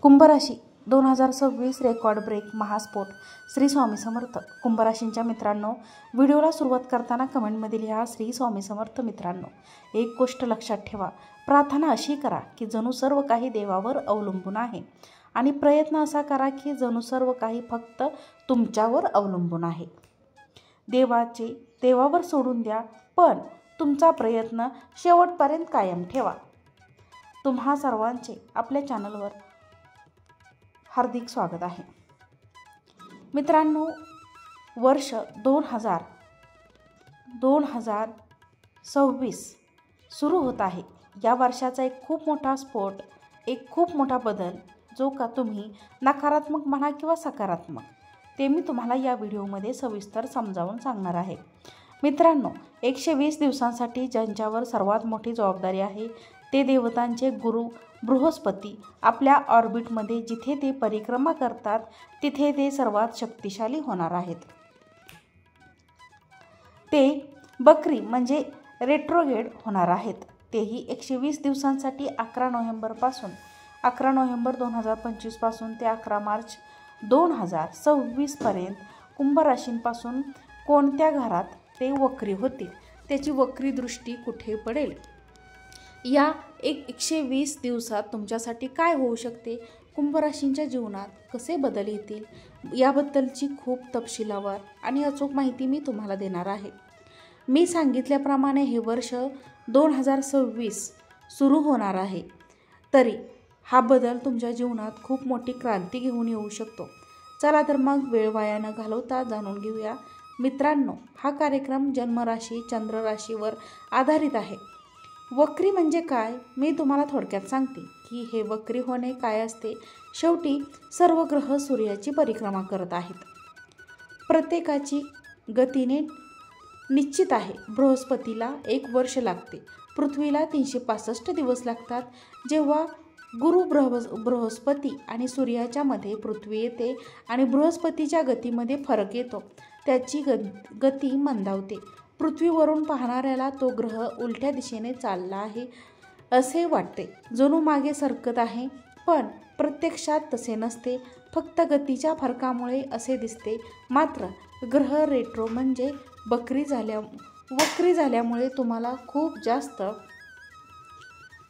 कुंभराशी 2026 record break महास्फोट. Shri Swami Samarth. कुंभराशींच्या मित्रांनो, व्हिडिओला सुरुवात करताना कमेंटमध्ये लिहा श्री स्वामी समर्थ. मित्रांनो, एक गोष्ट लक्षात ठेवा, प्रार्थना अशी करा की जणू सर्व काही देवावर अवलंबून आहे, आणि प्रयत्न असा करा की जणू सर्व काही फक्त तुमच्यावर अवलंबून आहे. देवावर सोडून द्या, पण तुमचा प्रयत्न शेवटपर्यंत कायम ठेवा. तुम्हा सर्वांचे आपल्या चॅनलवर हार्दिक स्वागत आहे. मित्रांनो, वर्ष 2026 सुरू होत आहे. या वर्षाचा एक खूप मोठा स्फोट, एक खूप मोठा बदल, जो का तुम्ही नकारात्मक म्हणा किंवा सकारात्मक, ते मी तुम्हाला या व्हिडिओमध्ये सविस्तर समजावून सांगणार आहे. मित्रांनो, 120 दिवसांसाठी ज्यांच्यावर सर्वात मोठी जबाबदारी आहे ते देवतांचे गुरु बृहस्पती आपल्या ऑर्बिटमध्ये जिथे ते परिक्रमा करतात तिथे ते सर्वात शक्तिशाली होणार आहेत. ते बकरी म्हणजे रेट्रोगेड होणार आहेत. तेही 120 दिवसांसाठी 11 नोव्हेंबर 2025 पासून ते 11 मार्च 2026 पर्यंत कुंभ राशींपासून कोणत्या घरात ते वक्री होतील, त्याची वक्री दृष्टी कुठे पडेल, या 120 दिवसात तुमच्यासाठी काय होऊ शकते, कुंभ राशींच्या जीवनात कसे बदल येतील, याबद्दलची खूप तपशीलवार आणि अचूक माहिती मी तुम्हाला देणार आहे. मी सांगितल्याप्रमाणे हे वर्ष 2026 सुरू होणार आहे, तरी हा बदल तुमच्या जीवनात खूप मोठी क्रांती घेऊन येऊ शकतो. चला तर मग वेळ वाया न घालवता जाणून घेऊया. मित्रांनो, हा कार्यक्रम जन्मराशी चंद्र राशीवर आधारित आहे. वक्री म्हणजे काय, मी तुम्हाला थोडक्यात सांगते की हे वक्री होणे काय असते. शेवटी सर्व ग्रह सूर्याची परिक्रमा करत आहेत. प्रत्येकाची गतीने निश्चित आहे. बृहस्पतीला 1 वर्ष लागते, पृथ्वीला 365 दिवस लागतात. जेव्हा गुरु बृहस्पती आणि सूर्याच्या मध्ये पृथ्वी येते आणि बृहस्पतीच्या गतीमध्ये फरक येतो, त्याची गती मंदावते. पृथ्वीवरून पाहणाऱ्याला तो ग्रह उलट्या दिशेने चालला आहे असे वाटते, जणू मागे सरकत आहे. पण प्रत्यक्षात तसे नसते, फक्त गतीच्या फरकामुळे असे दिसते. मात्र ग्रह रेट्रो म्हणजे वक्री झाल्यामुळे तुम्हाला खूप जास्त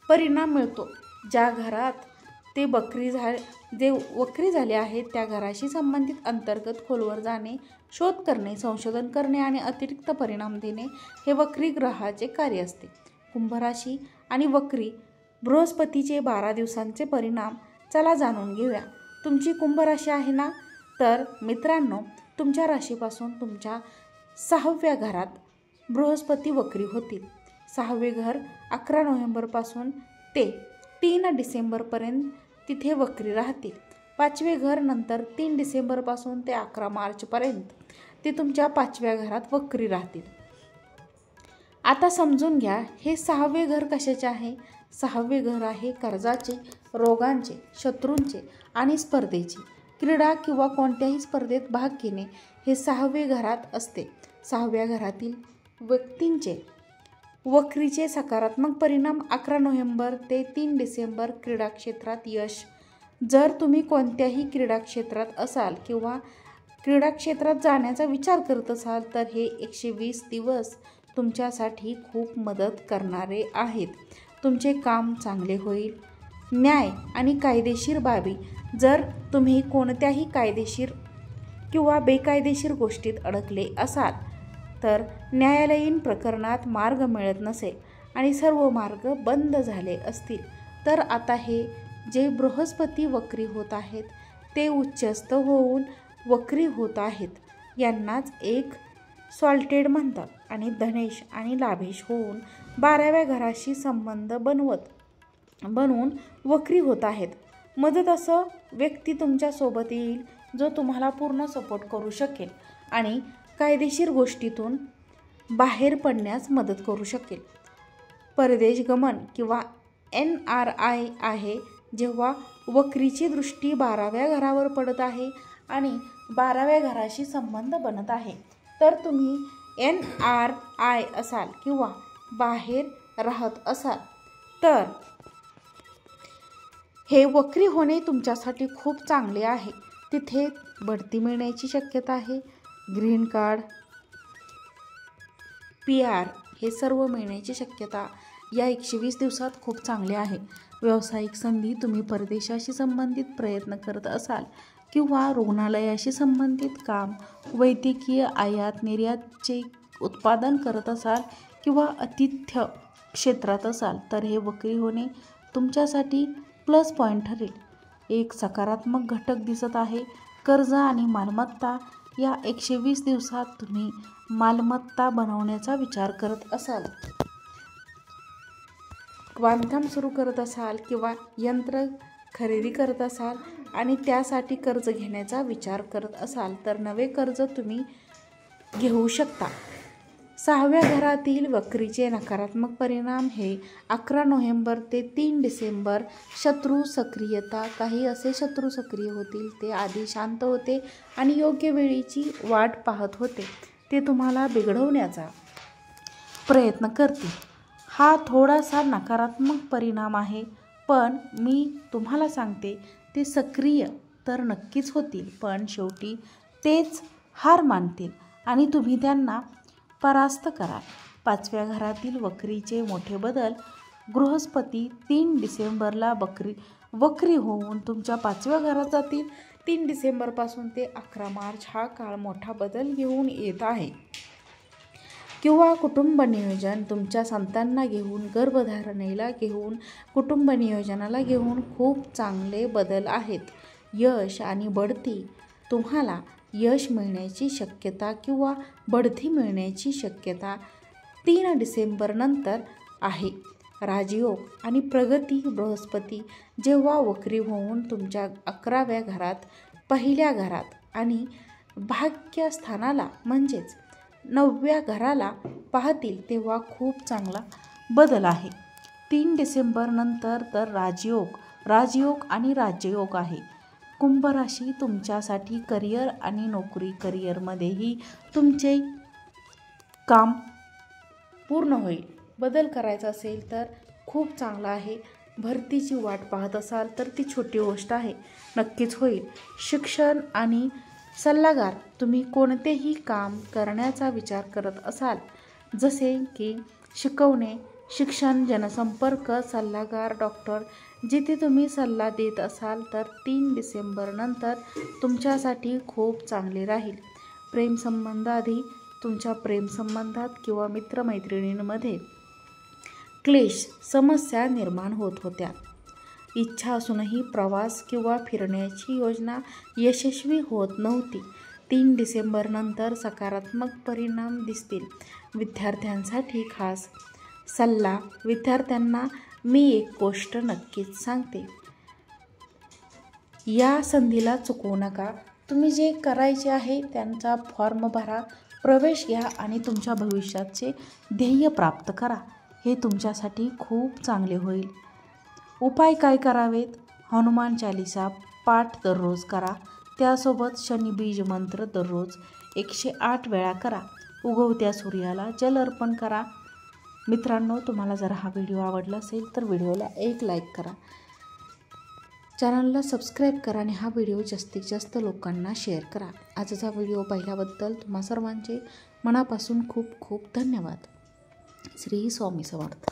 परिणाम मिळतो. ज्या घरात ते वक्री झाले आहेत त्या घराशी संबंधित अंतर्गत खोलवर जाणे, शोध करणे, संशोधन करणे आणि अतिरिक्त परिणाम देणे हे वक्री ग्रहाचे कार्य असते. कुंभराशी आणि वक्री बृहस्पतीचे 12 दिवसांचे परिणाम चला जाणून घेऊया. तुमची कुंभ राशी आहे ना, तर मित्रांनो, तुमच्या राशीपासून तुमच्या 6व्या घरात बृहस्पती वक्री होतील. 6वे घर 11 नोव्हेंबरपासून ते 3 डिसेंबरपर्यंत तिथे वक्री राहतील. 5वे घर नंतर 3 डिसेंबरपासून ते 11 मार्चपर्यंत ते तुमच्या 5व्या घरात वक्री राहतील. आता समजून घ्या, हे 6वे घर कशाचे आहे. 6वे घर आहे कर्जाचे, रोगांचे, शत्रूंचे आणि स्पर्धेचे. क्रीडा किंवा कोणत्याही स्पर्धेत भाग घेणे हे 6वे घरात असते. 6व्या घरातील व्यक्तींचे वक्रीचे सकारात्मक परिणाम 11 नोव्हेंबर ते 3 डिसेंबर. क्रीडा क्षेत्रात यश. जर तुम्ही कोणत्याही क्रीडा क्षेत्रात असाल किंवा क्रीडा क्षेत्रात जाण्याचा विचार करत असाल तर हे 120 दिवस तुमच्यासाठी खूप मदत करणारे आहेत. तुमचे काम चांगले होईल. न्याय आणि कायदेशीर बाबी. जर तुम्ही कोणत्याही कायदेशीर किंवा बेकायदेशीर गोष्टीत अडकले असाल तर न्यायालयीन प्रकरणात मार्ग मिळत नसेल आणि सर्व मार्ग बंद झाले असतील, तर आता हे जे बृहस्पती वक्री होत आहेत ते उच्चस्थ होऊन वक्री होत आहेत, यांनाच एक सॉल्टेड म्हणतात. आणि धनेश आणि लाभेश होऊन 12व्या घराशी संबंध बनवून वक्री होत आहेत. मदत असं व्यक्ती तुमच्या सोबत येईल जो तुम्हाला पूर्ण सपोर्ट करू शकेल आणि कायदेशीर गोष्टीतून बाहेर पडण्यास मदत करू शकेल. परदेश गमन किंवा NRI आहे. जेव्हा वक्रीची दृष्टी 12व्या घरावर पडत आहे आणि 12व्या घराशी संबंध बनत आहे, तर तुम्ही NRI असाल किंवा बाहेर राहत असाल तर हे वक्री होणे तुमच्यासाठी खूप चांगले आहे. तिथे बढती मिळण्याची शक्यता आहे. ग्रीन कार्ड, PR हे सर्व मिळण्याची शक्यता या 120 दिवसात खूप चांगले आहे. व्यावसायिक संधी, तुम्ही परदेशाशी संबंधित प्रयत्न करत असाल किंवा रुग्णालयाशी संबंधित काम, वैद्यकीय आयात निर्यातचे उत्पादन करत असाल किंवा आतिथ्य क्षेत्रात असाल तर हे वक्री होणे तुमच्यासाठी प्लस पॉईंट ठरेल. एक सकारात्मक घटक दिसत आहे. कर्ज आणि मालमत्ता, या 120 दिवसात तुम्ही मालमत्ता बनवण्याचा विचार करत असाल, बांधकाम सुरू करत असाल किंवा यंत्र खरेदी करत असाल आणि त्यासाठी कर्ज घेण्याचा विचार करत असाल तर नवे कर्ज तुम्ही घेऊ शकता. 6व्या घरातील वक्रीचे नकारात्मक परिणाम हे 11 नोव्हेंबर ते 3 डिसेंबर. शत्रू सक्रियता, काही असे शत्रू सक्रिय होतील ते आधी शांत होते आणि योग्य वेळीची वाट पाहत होते. ते तुम्हाला बिघडवण्याचा प्रयत्न करतील. हा थोडासा नकारात्मक परिणाम आहे, पण मी तुम्हाला सांगते ते सक्रिय तर नक्कीच होतील, पण शेवटी तेच हार मानतील आणि तुम्ही त्यांना परास्त कराल. 5व्या घरातील वक्रीचे मोठे बदल. बृहस्पती 3 डिसेंबरला वक्री होऊन तुमच्या 5व्या घरात जातील. 3 डिसेंबरपासून ते 11 मार्च हा काळ मोठा बदल घेऊन येत आहे. किंवा कुटुंब नियोजन, तुमच्या संतांना घेऊन, गर्भधारणेला घेऊन, कुटुंब नियोजनाला घेऊन खूप चांगले बदल आहेत. यश आणि बढती, तुम्हाला यश मिळण्याची शक्यता किंवा बढती मिळण्याची शक्यता 3 डिसेंबर नंतर आहे. राजयोग आणि प्रगती. बृहस्पती जेव्हा वक्री होऊन तुमच्या 11व्या घरात, पहिल्या घरात आणि भाग्यस्थानाला म्हणजेच 9व्या घराला पाहतील तेव्हा खूप चांगला बदल आहे. 3 डिसेंबर नंतर तर राजयोग आणि राज्ययोग आहे. कुंभ राशी, तुमच्यासाठी करिअर आणि नोकरी. करिअरमध्येही तुमचे काम पूर्ण होईल. बदल करायचा असेल तर खूप चांगला आहे. भरतीची वाट पाहत असाल तर ती छोटी गोष्ट आहे, नक्कीच होईल. शिक्षण आणि सल्लागार, तुम्ही कोणतेही काम करण्याचा विचार करत असाल जसे की शिकवणे, शिक्षण, जनसंपर्क, सल्लागार, डॉक्टर, जिथे तुम्ही सल्ला देत असाल तर 3 डिसेंबर नंतर तुमच्यासाठी खूप चांगले राहील. प्रेमसंबंधाआधी, तुमच्या प्रेमसंबंधात किंवा मित्रमैत्रिणींमध्ये क्लेश, समस्या निर्माण होत होत्या. इच्छा असूनही प्रवास किंवा फिरण्याची योजना यशस्वी होत नव्हती. 3 डिसेंबर नंतर सकारात्मक परिणाम दिसतील. विद्यार्थ्यांसाठी खास सल्ला. विद्यार्थ्यांना मी एक गोष्ट नक्कीच सांगते, या संधीला चुकवू नका. तुम्ही जे करायचे आहे त्यांचा फॉर्म भरा, प्रवेश घ्या आणि तुमच्या भविष्याचे ध्येय प्राप्त करा. हे तुमच्यासाठी खूप चांगले होईल. उपाय काय करावेत? हनुमान चालिसा पाठ दररोज करा. त्यासोबत शनी बीज मंत्र दररोज 108 वेळा करा. उगवत्या सूर्याला जल अर्पण करा. मित्रांनो, तुम्हाला जर हा व्हिडिओ आवडला असेल तर व्हिडिओला एक लाईक करा, चॅनलला सबस्क्राईब करा आणि हा व्हिडिओ जास्तीत जास्त लोकांना शेअर करा. आजचा व्हिडिओ पाहिल्याबद्दल तुम्हा सर्वांचे मनापासून खूप खूप धन्यवाद. श्री स्वामी समर्थ.